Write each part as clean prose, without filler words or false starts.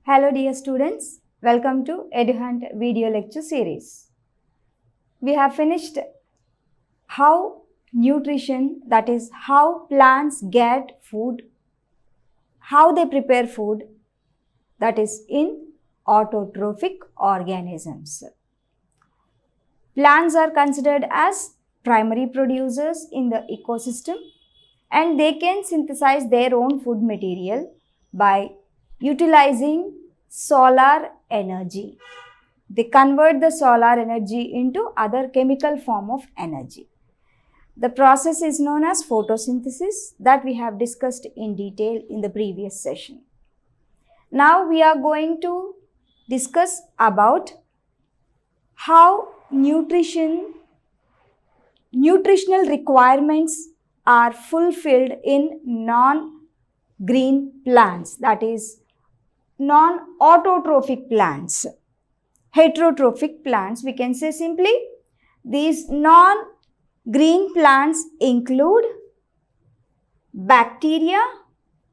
Hello dear students, welcome to EduHunt video lecture series. We have finished how nutrition, that is how plants get food, how they prepare food, that is in autotrophic organisms. Plants are considered as primary producers in the ecosystem and they can synthesize their own food material by utilizing solar energy. They convert the solar energy into other chemical form of energy. The process is known as photosynthesis that we have discussed in detail in the previous session. Now we are going to discuss about how nutritional requirements are fulfilled in non-green plants, that is non-autotrophic plants. Heterotrophic plants, we can say simply, these non-green plants include bacteria,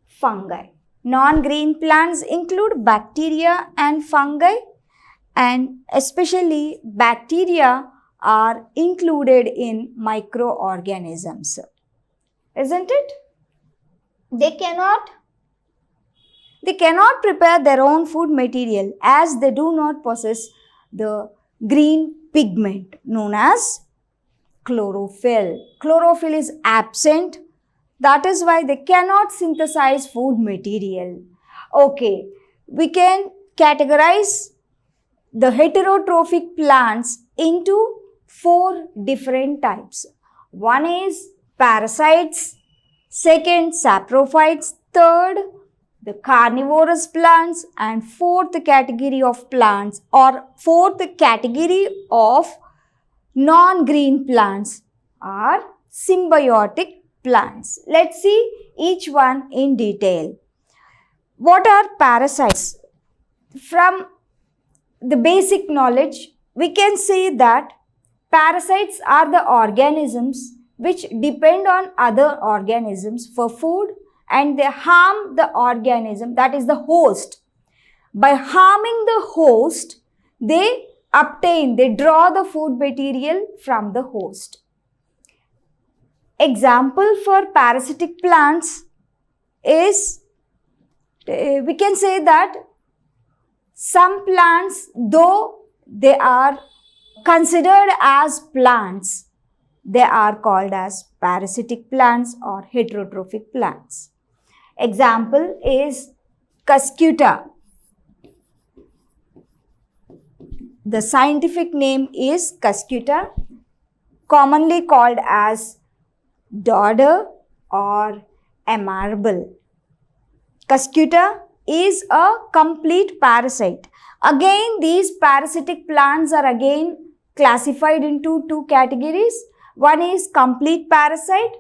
fungi. Non-green plants include bacteria and fungi, and especially bacteria are included in microorganisms. Isn't it? They cannot prepare their own food material as they do not possess the green pigment known as chlorophyll. Chlorophyll is absent. That is why they cannot synthesize food material. Okay, we can categorize the heterotrophic plants into 4 different types. One is parasites, second saprophytes, third the carnivorous plants, and fourth category of plants or fourth category of non-green plants are symbiotic plants. Let's see each one in detail. What are parasites? From the basic knowledge, we can say that parasites are the organisms which depend on other organisms for food and they harm the organism, that is the host. By harming the host, they draw the food material from the host. Example for parasitic plants is, we can say that some plants, though they are considered as plants, they are called as parasitic plants or heterotrophic plants. Example is Cuscuta. The scientific name is Cuscuta, commonly called as dodder or amarble. Cuscuta is a complete parasite. Again, these parasitic plants are again classified into 2 categories. One is complete parasite.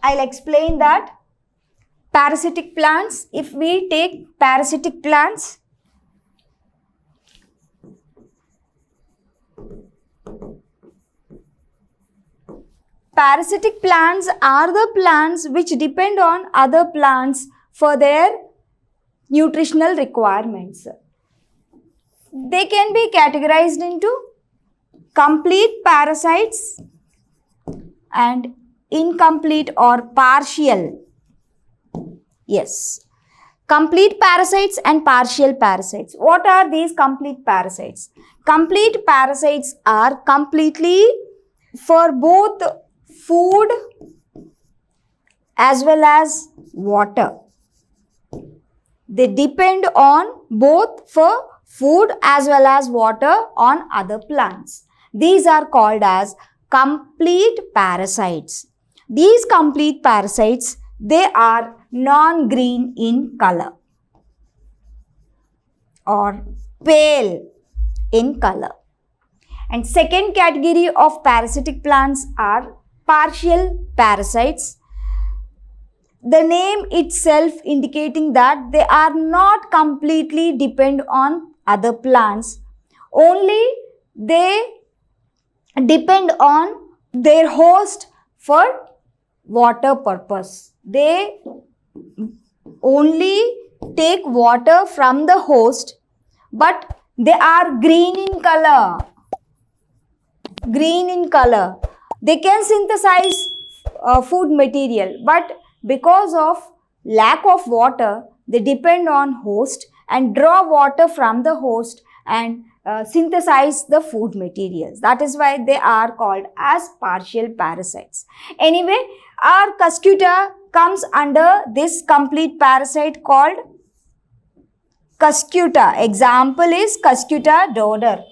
I'll explain that. Parasitic plants, if we take parasitic plants, parasitic plants are the plants which depend on other plants for their nutritional requirements. They can be categorized into complete parasites and incomplete or partial. Yes, complete parasites and partial parasites. What are these complete parasites? Complete parasites are completely for both food as well as water. They depend on both for food as well as water on other plants. These are called as complete parasites. These complete parasites, they are non-green in color or pale in color. And second category of parasitic plants are partial parasites. The name itself indicating that they are not completely depend on other plants. Only they depend on their host for water purpose. They only take water from the host, but they are green in color. Green in color. They can synthesize food material, but because of lack of water, they depend on host and draw water from the host and synthesize the food materials. That is why they are called as partial parasites. Anyway, our Cuscuta comes under this complete parasite called Cuscuta. Example is Cuscuta dodder.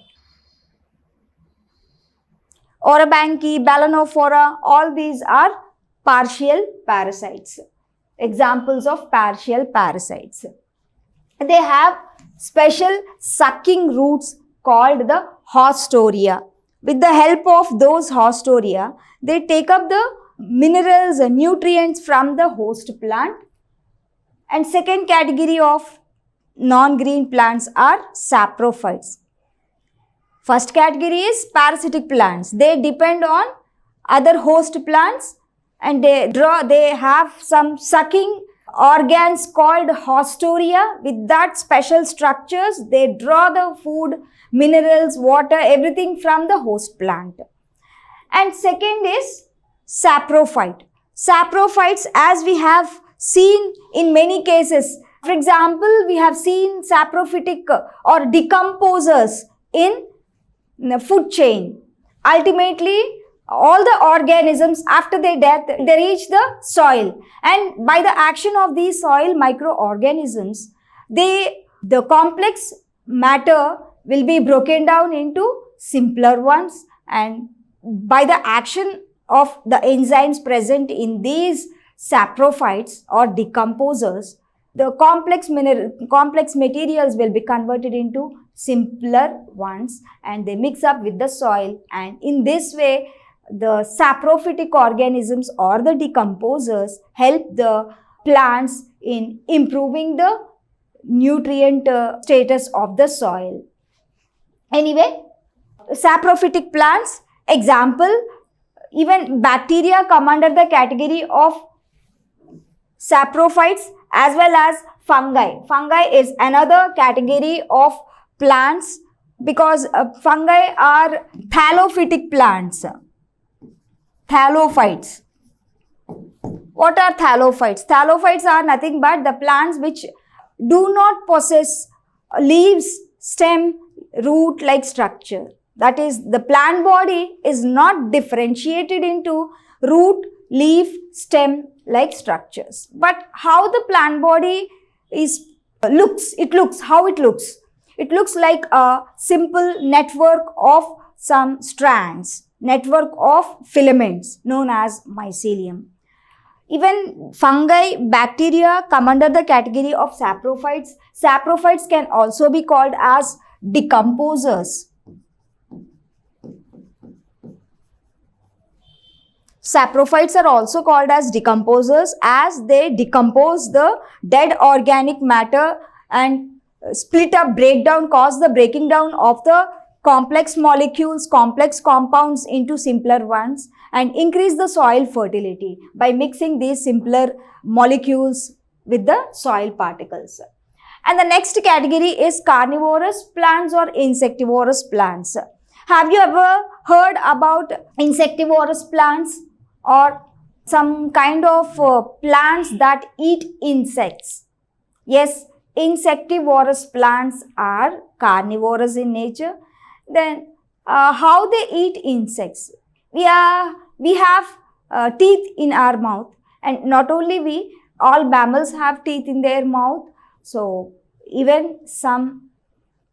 Orobanche, Balanophora, all these are partial parasites. Examples of partial parasites. They have special sucking roots called the haustoria. With the help of those haustoria, they take up the minerals and nutrients from the host plant. And second category of non-green plants are saprophytes. First category is parasitic plants. They depend on other host plants and they have some sucking organs called haustoria. With that special structures, they draw the food, minerals, water, everything from the host plant. And second is saprophyte. Saprophytes, as we have seen in many cases. For example, we have seen saprophytic or decomposers in the food chain. Ultimately, all the organisms after their death, they reach the soil, and by the action of these soil microorganisms, the complex matter will be broken down into simpler ones, and by the action of the enzymes present in these saprophytes or decomposers, the complex materials will be converted into simpler ones and they mix up with the soil, and in this way the saprophytic organisms or the decomposers help the plants in improving the nutrient status of the soil. Anyway, saprophytic plants, example, even bacteria come under the category of saprophytes as well as fungi. Fungi is another category of plants because fungi are thallophytic plants. Thallophytes. What are thallophytes? Thallophytes are nothing but the plants which do not possess leaves, stem, root like structure. That is, the plant body is not differentiated into root, leaf, stem like structures. But how the plant body looks? It looks like a simple network of some strands, network of filaments known as mycelium. Even fungi, bacteria come under the category of saprophytes. Saprophytes can also be called as decomposers. Saprophytes are also called as decomposers as they decompose the dead organic matter and split up, cause the breaking down of the complex molecules, complex compounds into simpler ones and increase the soil fertility by mixing these simpler molecules with the soil particles. And the next category is carnivorous plants or insectivorous plants. Have you ever heard about insectivorous plants or some kind of plants that eat insects? Yes, insectivorous plants are carnivorous in nature. Then how they eat insects? We have teeth in our mouth, and not only we, all mammals have teeth in their mouth. So even some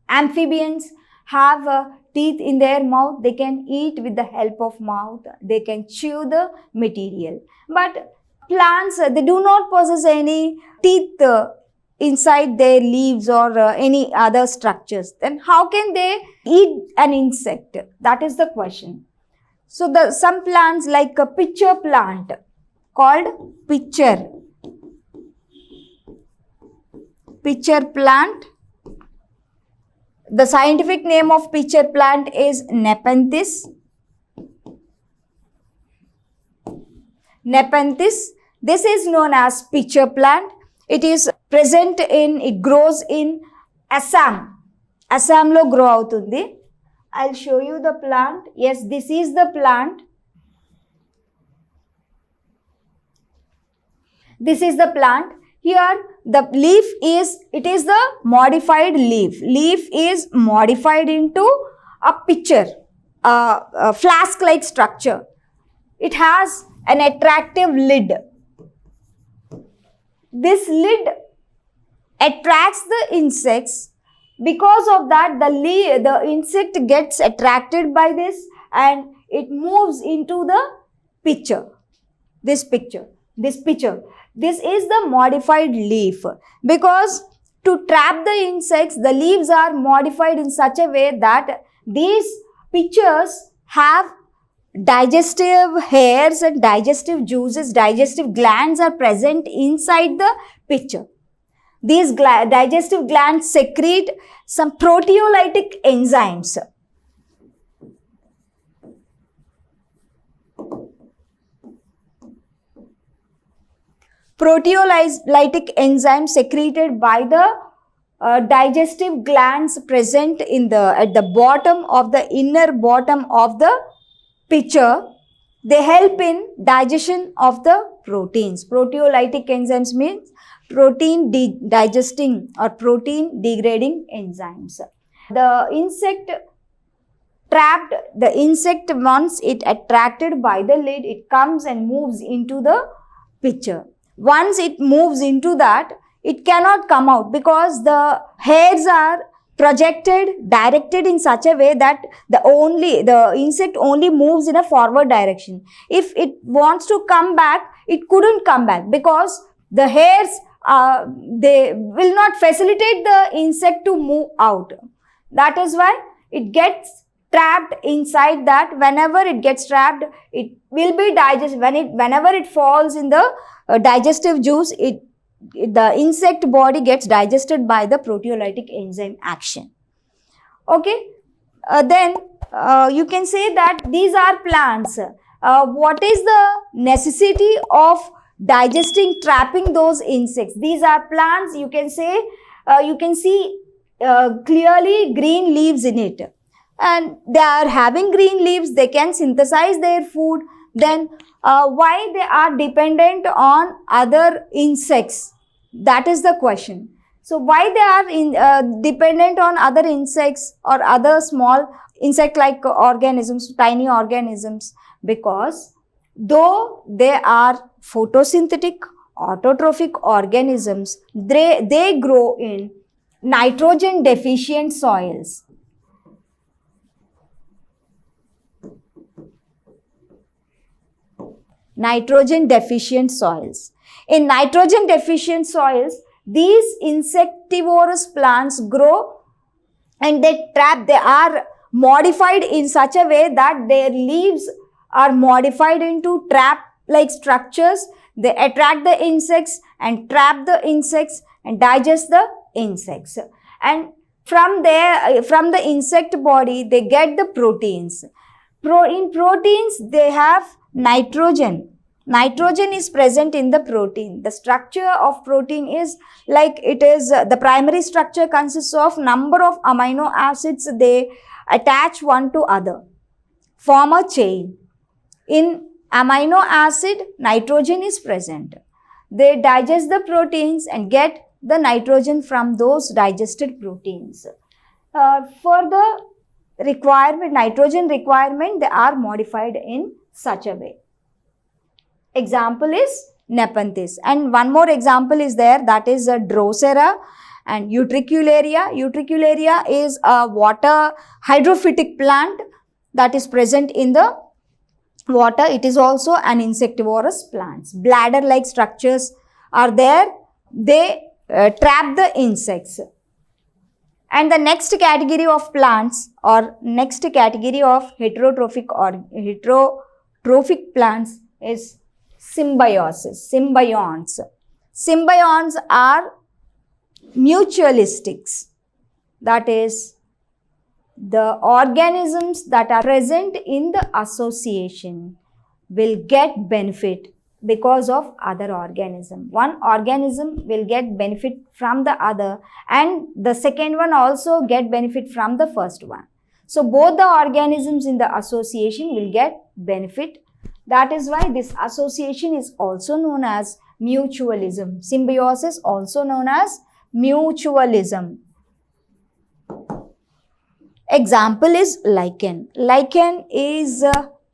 amphibians have teeth in their mouth. They can eat with the help of mouth. They can chew the material. But plants, they do not possess any teeth inside their leaves or any other structures, then how can they eat an insect? That is the question. So some plants like a pitcher plant called pitcher plant. The scientific name of pitcher plant is Nepenthes. This is known as pitcher plant. It grows in Assam. Assamlo grow avutundi. I'll show you the plant. Yes, this is the plant. This is the plant. Here the leaf is the modified leaf. Leaf is modified into a pitcher, a flask-like structure. It has an attractive lid. This lid attracts the insects. Because of that, the insect gets attracted by this and it moves into the pitcher. This pitcher. This is the modified leaf. Because to trap the insects, the leaves are modified in such a way that these pitchers have digestive hairs and digestive juices, digestive glands are present inside the pitcher. These digestive glands secrete some proteolytic enzymes. Proteolytic enzymes secreted by the digestive glands present at the bottom of the inner bottom of the pitcher. They help in digestion of the proteins. Proteolytic enzymes means protein digesting or protein degrading enzymes. The insect once it attracted by the lid, it comes and moves into the pitcher. Once it moves into that, it cannot come out because the hairs are directed in such a way that the insect only moves in a forward direction. If it wants to come back, it couldn't come back because the hairs they will not facilitate the insect to move out. That is why it gets trapped inside that. Whenever it gets trapped, it will be digested. Whenever it falls in the digestive juice, the insect body gets digested by the proteolytic enzyme action. Okay, then you can say that these are plants. What is the necessity of trapping those insects? These are plants. You can see clearly green leaves in it, and they are having green leaves. They can synthesize their food. Then why they are dependent on other insects? That is the question. So why they are dependent on other insects or other small insect-like organisms, tiny organisms? Because though they are photosynthetic, autotrophic organisms, they grow in nitrogen deficient soils. Nitrogen deficient soils. In nitrogen deficient soils, these insectivorous plants grow and they are modified in such a way that their leaves are modified into trap-like structures. They attract the insects and trap the insects and digest the insects. And from the insect body, they get the proteins. In proteins, they have nitrogen. Nitrogen is present in the protein. The structure of protein is like the primary structure consists of number of amino acids. They attach one to other, form a chain. In amino acid, nitrogen is present. They digest the proteins and get the nitrogen from those digested proteins. For the nitrogen requirement, they are modified in such a way. Example is Nepenthes. And one more example is there, that is Drosera and Utricularia. Utricularia is a water hydrophytic plant that is present in the water. It is also an insectivorous plant. Bladder-like structures are there. They trap the insects. And the next category of plants or next category of heterotrophic plants is symbiosis, symbionts. Symbionts are mutualistics. That is, the organisms that are present in the association will get benefit because of other organism. One organism will get benefit from the other and the second one also get benefit from the first one. So both the organisms in the association will get benefit. That is why this association is also known as mutualism. Symbiosis also known as mutualism. Example is lichen. Lichen is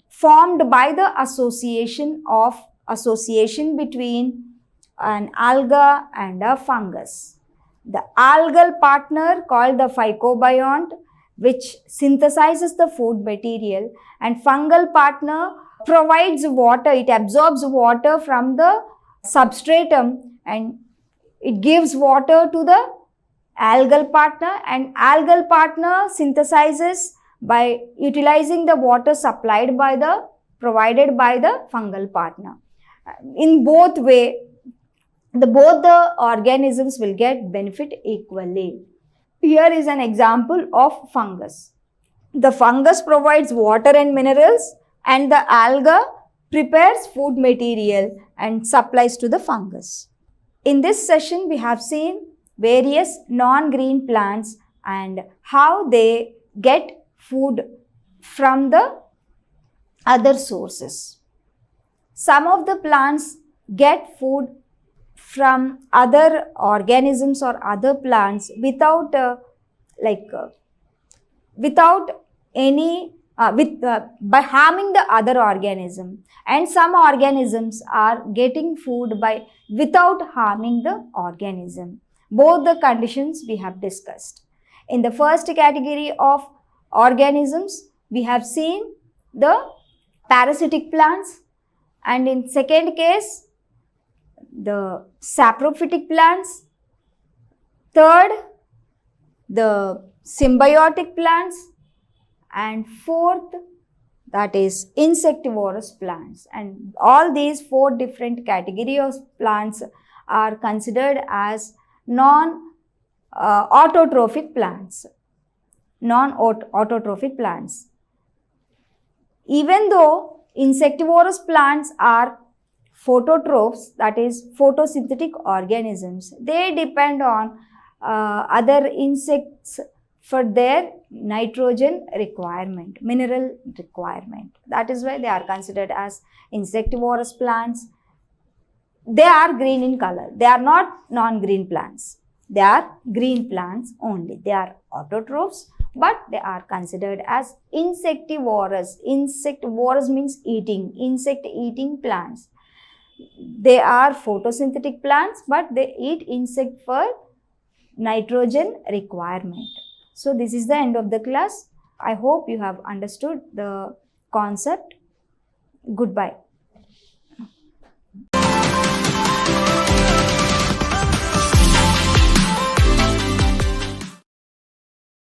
formed by the association between an alga and a fungus. The algal partner called the phycobiont, which synthesizes the food material, and fungal partner provides water, it absorbs water from the substratum and it gives water to the algal partner, and algal partner synthesizes by utilizing the water provided by the fungal partner. In both way, both the organisms will get benefit equally. Here is an example of fungus. The fungus provides water and minerals and the alga prepares food material and supplies to the fungus. In this session, we have seen various non-green plants and how they get food from the other sources. Some of the plants get food from other organisms or other plants without by harming the other organism, and some organisms are getting food without harming the organism. Both the conditions we have discussed. In the first category of organisms, we have seen the parasitic plants, and in second case, the saprophytic plants. Third, the symbiotic plants, and fourth, that is insectivorous plants. And all these four different categories of plants are considered as non-autotrophic plants. Non-autotrophic plants. Even though insectivorous plants are phototrophs, that is photosynthetic organisms, they depend on other insects for their nitrogen requirement, mineral requirement. That is why they are considered as insectivorous plants. They are green in color. They are not non-green plants. They are green plants only. They are autotrophs, but they are considered as insectivorous. Insectivorous means eating, insect-eating plants. They are photosynthetic plants, but they eat insect for nitrogen requirement. So this is the end of the class. I hope you have understood the concept. Goodbye.